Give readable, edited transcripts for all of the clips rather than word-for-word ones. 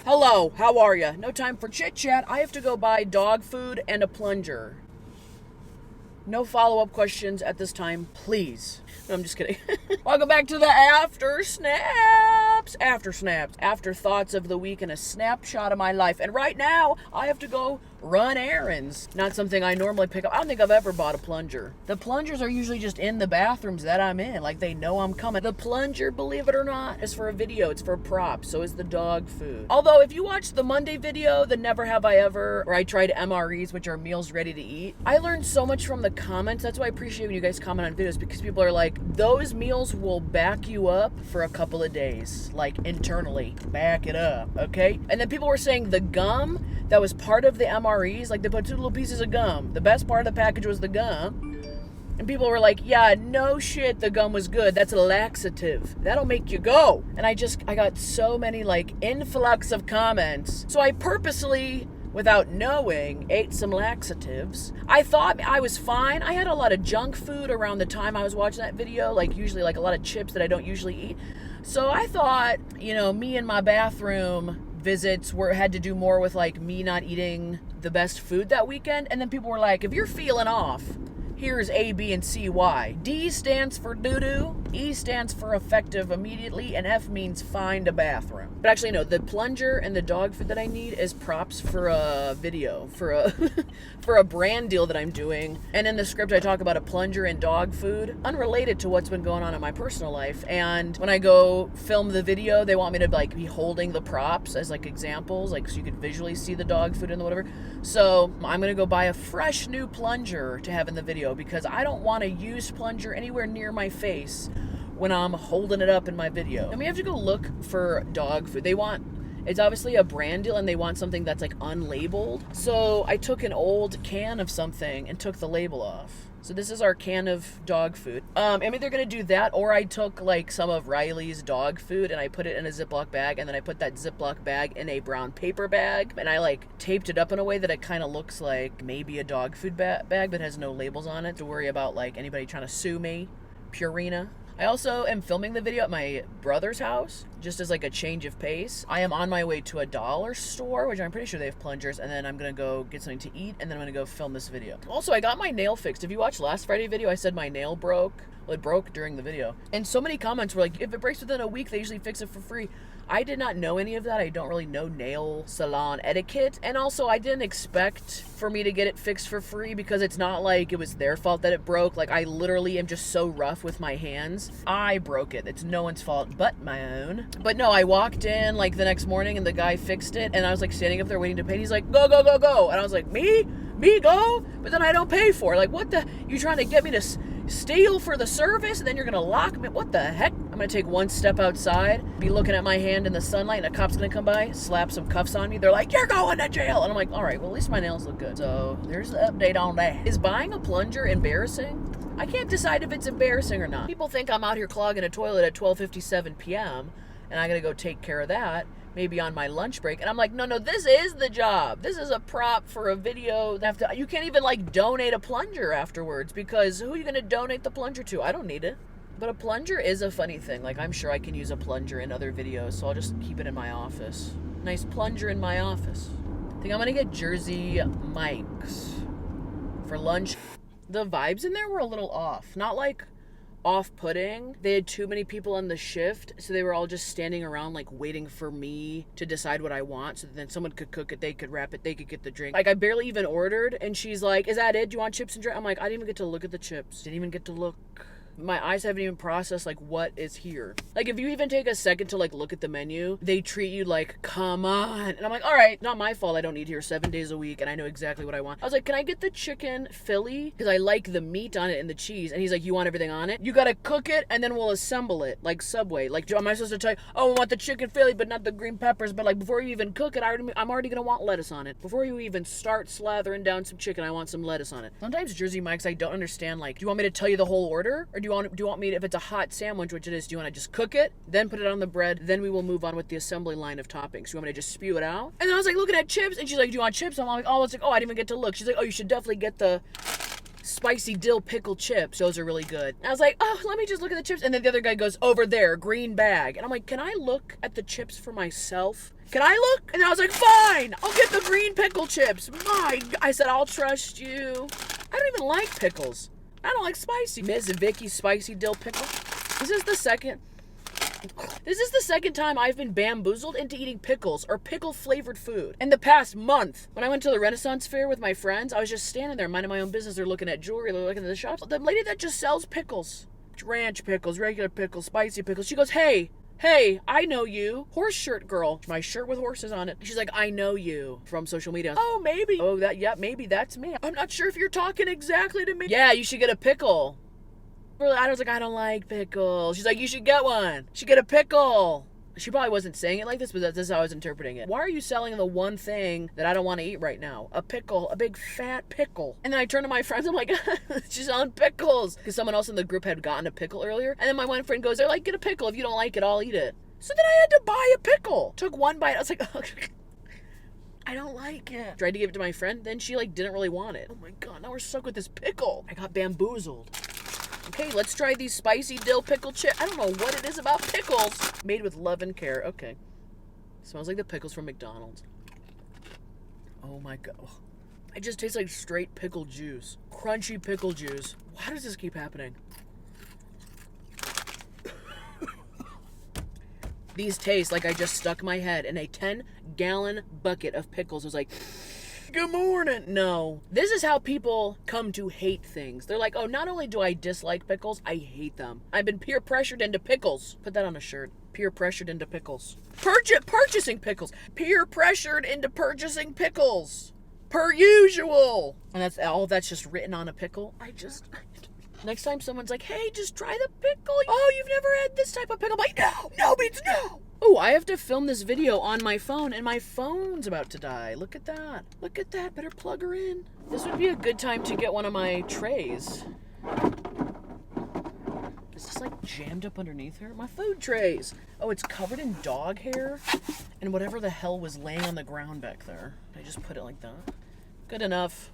Hello, how are ya? No time for chit chat. I have to go buy dog food and a plunger. No follow-up questions at this time, please. No, I'm just kidding. Welcome back to the After Snaps. After thoughts of the week and a snapshot of my life. And right now, I have to go run errands. Not something I normally pick up. I don't think I've ever bought a plunger. The plungers are usually just in the bathrooms that I'm in. Like, they know I'm coming. The plunger, believe it or not, is for a video. It's for props. So is the dog food. Although, if you watch the Monday video, the Never Have I Ever, where I tried MREs, which are meals ready to eat, I learned so much from the comments. That's why I appreciate when you guys comment on videos, because people are like, those meals will back you up for a couple of days. Like, internally. Back it up, okay? And then people were saying the gum that was part of the MREs, like they put 2 little pieces of gum. The best part of the package was the gum. And people were like, yeah, no shit, the gum was good. That's a laxative. That'll make you go. And I got so many like influx of comments. So I purposely, without knowing, ate some laxatives. I thought I was fine. I had a lot of junk food around the time I was watching that video, like usually like a lot of chips that I don't usually eat. So I thought, me in my bathroom visits had to do more with like me not eating the best food that weekend. And then people were like, if you're feeling off, here's A, B, and C, why. D stands for doo-doo, E stands for effective immediately, and F means find a bathroom. But actually, no, the plunger and the dog food that I need is props for a video, for a for a brand deal that I'm doing. And in the script, I talk about a plunger and dog food, unrelated to what's been going on in my personal life. And when I go film the video, they want me to like be holding the props as like examples, like so you could visually see the dog food and the whatever. So I'm gonna go buy a fresh new plunger to have in the video, because I don't want to use plunger anywhere near my face when I'm holding it up in my video. And we have to go look for dog food. It's obviously a brand deal and they want something that's like unlabeled. So I took an old can of something and took the label off. So this is our can of dog food. I'm either gonna do that, or I took like some of Riley's dog food and I put it in a Ziploc bag, and then I put that Ziploc bag in a brown paper bag, and I like taped it up in a way that it kind of looks like maybe a dog food bag but has no labels on it to worry about like anybody trying to sue me. Purina. I also am filming the video at my brother's house, just as like a change of pace. I am on my way to a dollar store, which I'm pretty sure they have plungers, and then I'm gonna go get something to eat, and then I'm gonna go film this video. Also, I got my nail fixed. If you watched last Friday video, I said my nail broke. Well, it broke during the video. And so many comments were like, if it breaks within a week, they usually fix it for free. I did not know any of that. I don't really know nail salon etiquette. And also, I didn't expect for me to get it fixed for free, because it's not like it was their fault that it broke. Like, I literally am just so rough with my hands. I broke it. It's no one's fault but my own. But no, I walked in like the next morning and the guy fixed it. And I was like standing up there waiting to pay. And he's like, go, go, go, go. And I was like, me go? But then I don't pay for it. Like, what the? You trying to get me to steal for the service, and then you're gonna lock me? What the heck? I'm gonna take one step outside, be looking at my hand in the sunlight, and a cop's gonna come by, slap some cuffs on me. They're like, you're going to jail. And I'm like, all right, well, at least my nails look good. So there's the update on that. Is buying a plunger embarrassing? I can't decide if it's embarrassing or not. People think I'm out here clogging a toilet at 12:57 p.m. and I gotta go take care of that, maybe on my lunch break. And I'm like, no, this is the job. This is a prop for a video. You can't even like donate a plunger afterwards, because who are you going to donate the plunger to? I don't need it. But a plunger is a funny thing. Like, I'm sure I can use a plunger in other videos, so I'll just keep it in my office. Nice plunger in my office. I think I'm going to get Jersey Mike's for lunch. The vibes in there were a little off. Not like off-putting. They had too many people on the shift, so they were all just standing around like waiting for me to decide what I want, so that then someone could cook it, they could wrap it, they could get the drink. Like, I barely even ordered, and she's like, is that it? Do you want chips and drink? I'm like, I didn't even get to look at the chips. Didn't even get to look. My eyes haven't even processed like what is here. Like, if you even take a second to like look at the menu, they treat you like, come on. And I'm like, all right, not my fault I don't eat here 7 days a week and I know exactly what I want. I was like, can I get the chicken Philly? Because I like the meat on it and the cheese. And he's like, you want everything on it? You gotta cook it and then we'll assemble it like Subway. Like, am I supposed to tell you, oh, I want the chicken Philly but not the green peppers? But like, before you even cook it, I'm already gonna want lettuce on it. Before you even start slathering down some chicken, I want some lettuce on it. Sometimes Jersey Mike's, I don't understand, like, do you want me to tell you the whole order? Or do you want me to, if it's a hot sandwich, which it is, do you want to just cook it, then put it on the bread, then we will move on with the assembly line of toppings? You want me to just spew it out? And then I was like looking at chips, and she's like, do you want chips? I'm like, oh, I didn't even get to look. She's like, oh, you should definitely get the spicy dill pickle chips. Those are really good. And I was like, oh, let me just look at the chips. And then the other guy goes, over there, green bag. And I'm like, can I look at the chips for myself? Can I look? And I was like, fine, I'll get the green pickle chips. I said, I'll trust you. I don't even like pickles. I don't like spicy. Miss Vicky's spicy dill pickle. This is the second time I've been bamboozled into eating pickles or pickle-flavored food. In the past month, when I went to the Renaissance Fair with my friends, I was just standing there minding my own business. They're looking at jewelry, they're looking at the shops. The lady that just sells pickles, ranch pickles, regular pickles, spicy pickles, she goes, hey, I know you. Horse shirt girl. My shirt with horses on it. She's like, I know you from social media. Oh, maybe. Oh, maybe that's me. I'm not sure if you're talking exactly to me. Yeah, you should get a pickle. I was like, I don't like pickles. She's like, you should get one. You should get a pickle. She probably wasn't saying it like this, but this is how I was interpreting it. Why are you selling the one thing that I don't want to eat right now? A pickle, a big fat pickle. And then I turned to my friends, I'm like, she's selling pickles. Because someone else in the group had gotten a pickle earlier. And then my one friend goes, they're like, get a pickle. If you don't like it, I'll eat it. So then I had to buy a pickle. Took one bite. I was like, oh, I don't like it. Tried to give it to my friend. Then she didn't really want it. Oh my God, now we're stuck with this pickle. I got bamboozled. Okay, let's try these spicy dill pickle chips. I don't know what it is about pickles. Made with love and care. Okay. Smells like the pickles from McDonald's. Oh my God. It just tastes like straight pickle juice. Crunchy pickle juice. Why does this keep happening? These taste like I just stuck my head in a 10-gallon bucket of pickles. It was like, good morning. No. This is how people come to hate things. They're like, oh, not only do I dislike pickles, I hate them. I've been peer pressured into pickles. Put that on a shirt. Peer pressured into pickles. Purchasing pickles. Peer pressured into purchasing pickles. Per usual. And that's just written on a pickle. Next time someone's like, hey, just try the pickle. Oh, you've never had this type of pickle. I'm like, no, beats no. Oh, I have to film this video on my phone, and my phone's about to die. Look at that. Look at that. Better plug her in. This would be a good time to get one of my trays. Is this jammed up underneath her? My food trays. Oh, it's covered in dog hair and whatever the hell was laying on the ground back there. I just put it like that. Good enough.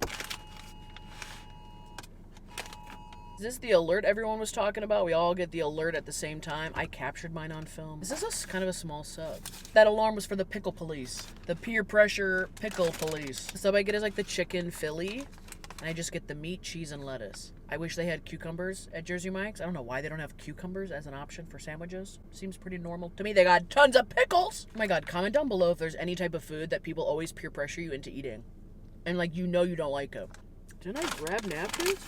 Is this the alert everyone was talking about? We all get the alert at the same time. I captured mine on film. Is this kind of a small sub? That alarm was for the pickle police. The peer pressure pickle police. The sub I get is the chicken Philly. And I just get the meat, cheese, and lettuce. I wish they had cucumbers at Jersey Mike's. I don't know why they don't have cucumbers as an option for sandwiches. Seems pretty normal. To me, they got tons of pickles. Oh my God, comment down below if there's any type of food that people always peer pressure you into eating. And you don't like it. Didn't I grab napkins?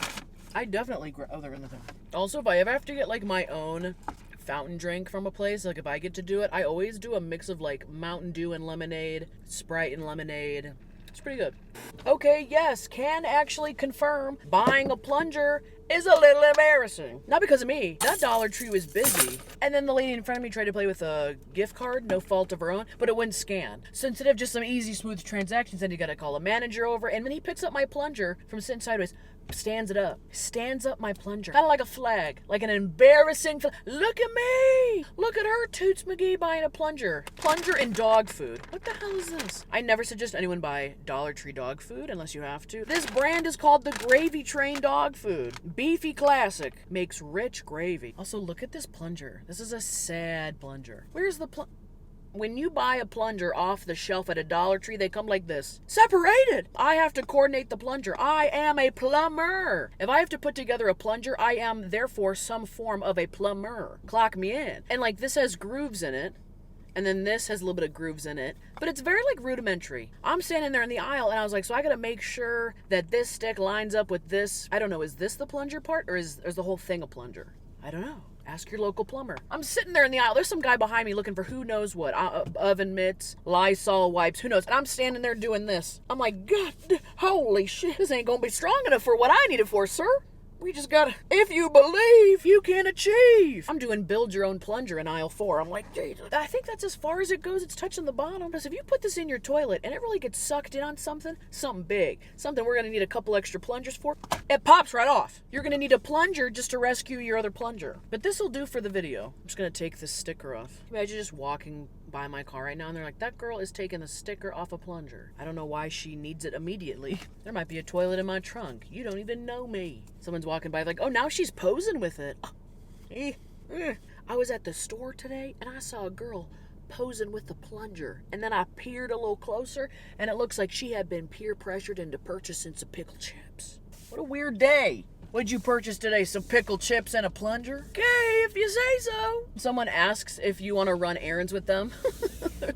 I definitely oh, they're in the thing. Also, if I ever have to get my own fountain drink from a place, if I get to do it, I always do a mix of Mountain Dew and lemonade, Sprite and lemonade. It's pretty good. Okay, yes, can actually confirm buying a plunger is a little embarrassing. Not because of me. That Dollar Tree was busy. And then the lady in front of me tried to play with a gift card, no fault of her own, but it wouldn't scan. So instead of just some easy, smooth transactions, then you gotta call a manager over, and when he picks up my plunger from sitting sideways, stands up my plunger. Kind of like a flag. Like an embarrassing flag. Look at me! Look at her, Toots McGee buying a plunger. Plunger and dog food. What the hell is this? I never suggest anyone buy Dollar Tree dog food unless you have to. This brand is called the Gravy Train Dog Food. Beefy classic. Makes rich gravy. Also, look at this plunger. This is a sad plunger. Where's the When you buy a plunger off the shelf at a Dollar Tree, they come like this. Separated! I have to coordinate the plunger. I am a plumber. If I have to put together a plunger, I am therefore some form of a plumber. Clock me in. And this has grooves in it. And then this has a little bit of grooves in it. But it's very rudimentary. I'm standing there in the aisle and I was like, so I gotta make sure that this stick lines up with this. I don't know, is this the plunger part or is the whole thing a plunger? I don't know. Ask your local plumber. I'm sitting there in the aisle. There's some guy behind me looking for who knows what. Oven mitts, Lysol wipes, who knows. And I'm standing there doing this. I'm like, God, holy shit. This ain't gonna be strong enough for what I need it for, sir. We just gotta, if you believe, you can achieve. I'm doing build your own plunger in aisle 4. I'm like, Jesus. I think that's as far as it goes. It's touching the bottom. Because if you put this in your toilet and it really gets sucked in on something big, something we're gonna need a couple extra plungers for, it pops right off. You're gonna need a plunger just to rescue your other plunger. But this will do for the video. I'm just gonna take this sticker off. Imagine just walking by my car right now and they're like, that girl is taking the sticker off a Plunger. I don't know why she needs it immediately. There might be a toilet in my trunk. You don't even know me. Someone's walking by like, oh, now she's posing with it. I was at the store today and I saw a girl posing with the Plunger. And then I peered a little closer and it looks like she had been peer pressured into purchasing some pickle chips. What a weird day. What'd you purchase today? Some pickle chips and a Plunger? Okay, if you say so. Someone asks if you want to run errands with them.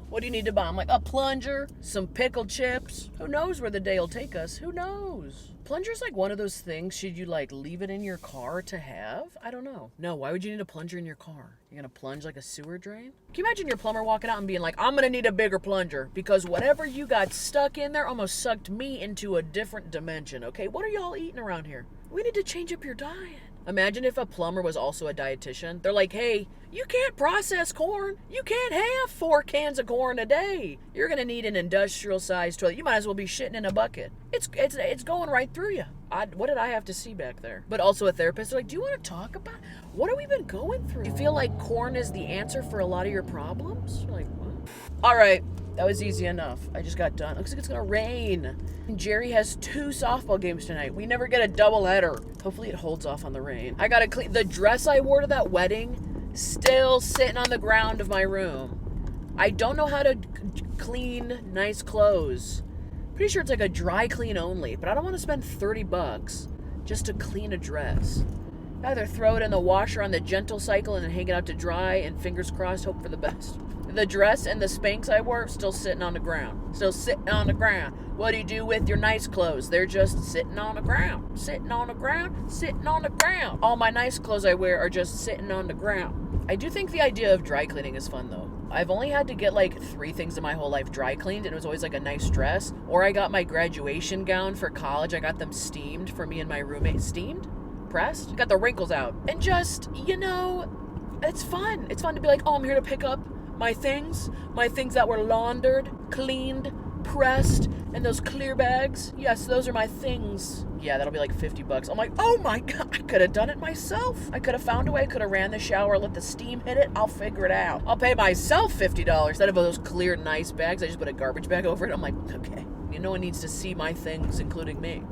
What do you need to buy? I'm like, a Plunger, some pickle chips. Who knows where the day will take us? Who knows? Plunger's like one of those things, should you like leave it in your car to have? I don't know. No, why would you need a Plunger in your car? You're gonna plunge like a sewer drain? Can you imagine your plumber walking out and being like, I'm gonna need a bigger Plunger because whatever you got stuck in there almost sucked me into a different dimension, okay? What are y'all eating around here? We need to change up your diet. Imagine if a plumber was also a dietitian. They're like, hey, you can't process corn. You can't have 4 cans of corn a day. You're gonna need an industrial-sized toilet. You might as well be shitting in a bucket. It's going right through you. What did I have to see back there? But also a therapist. They're like, do you want to talk about what have we been going through? You feel like corn is the answer for a lot of your problems? You're like, what? All right. That was easy enough. I just got done. Looks like it's gonna rain. Jerry has 2 softball games tonight. We never get a doubleheader. Hopefully it holds off on the rain. I gotta clean the dress I wore to that wedding, still sitting on the ground of my room. I don't know how to clean nice clothes. Pretty sure it's like a dry clean only, but I don't want to spend $30 just to clean a dress. Either throw it in the washer on the gentle cycle and then hang it out to dry and fingers crossed, hope for the best. The dress and the Spanx I wore still sitting on the ground. Still sitting on the ground. What do you do with your nice clothes? They're just sitting on the ground. Sitting on the ground. Sitting on the ground. All my nice clothes I wear are just sitting on the ground. I do think the idea of dry cleaning is fun though. I've only had to get like 3 things in my whole life dry cleaned and it was always like a nice dress. Or I got my graduation gown for college. I got them steamed for me and my roommate. Steamed? Pressed? Got the wrinkles out. And just, you know, it's fun. It's fun to be like, oh, I'm here to pick up my things that were laundered, cleaned, pressed, and those clear bags. Yes, those are my things. Yeah, that'll be like $50. I'm like, oh my God, I could have done it myself. I could have found a way. I could have ran the shower, let the steam hit it. I'll figure it out. I'll pay myself $50 instead of those clear, nice bags. I just put a garbage bag over it. I'm like, okay, no one needs to see my things, including me.